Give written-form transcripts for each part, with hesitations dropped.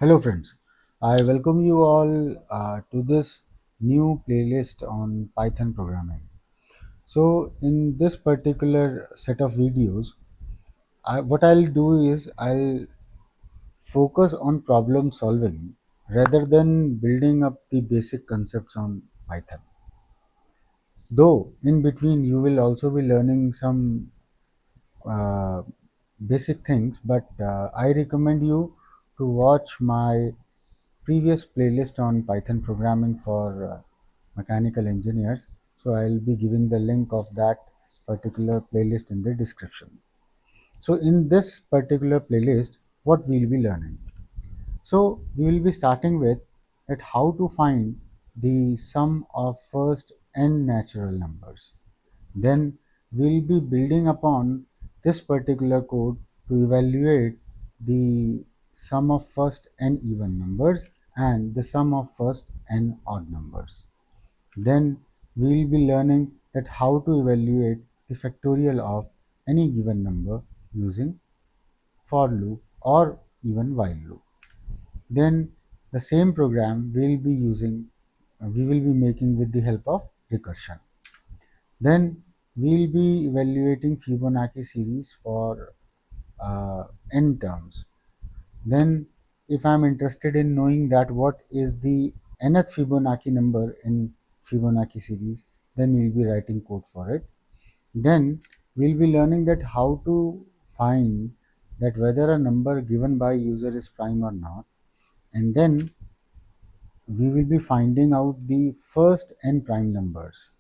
Hello, friends. I welcome you all to this new playlist on Python programming. So, in this particular set of videos, what I'll do is I'll focus on problem solving rather than building up the basic concepts on Python. Though, in between, you will also be learning some uh, basic things, but I recommend you to watch my previous playlist on Python programming for mechanical engineers. So I'll be giving the link of that particular playlist in the description. So in this particular playlist, what we'll be learning. So we will be starting with that how to find the sum of first n natural numbers. Then we'll be building upon this particular code to evaluate the sum of first n even numbers and the sum of first n odd numbers. Then we will be learning that how to evaluate the factorial of any given number using for loop or even while loop. Then the same program we will be making with the help of recursion. Then we'll be evaluating Fibonacci series for n terms. Then if I'm interested in knowing that what is the nth Fibonacci number in Fibonacci series, then we'll be writing code for it. Then we'll be learning that how to find that whether a number given by user is prime or not. And then we will be finding out the first n prime numbers.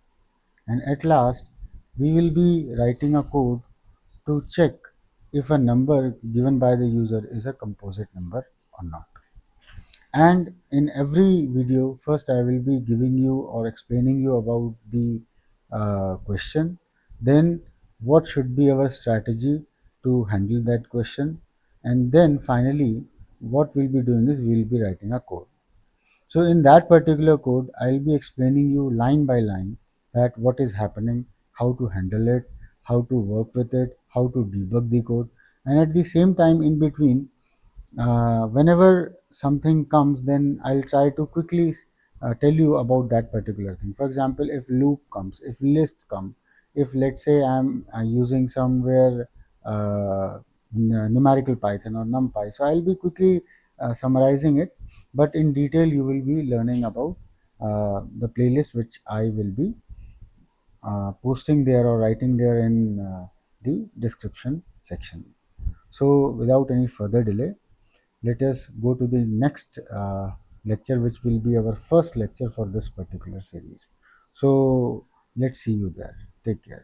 And at last, we will be writing a code to check if a number given by the user is a composite number or not. And in every video, first I will be giving you or explaining you about the question, then what should be our strategy to handle that question, and then finally what we'll be doing is we'll be writing a code. So in that particular code, I'll be explaining you line by line that what is happening, how to handle it, how to work with it, how to debug the code, and at the same time in between, whenever something comes, then I'll try to quickly tell you about that particular thing. For example, if loop comes, if list come, if let's say I'm using somewhere numerical Python or NumPy, so I'll be quickly summarizing it, but in detail you will be learning about the playlist which I will be posting there or writing there in the description section. So without any further delay, let us go to the next lecture, which will be our first lecture for this particular series. So let's see you there. Take care.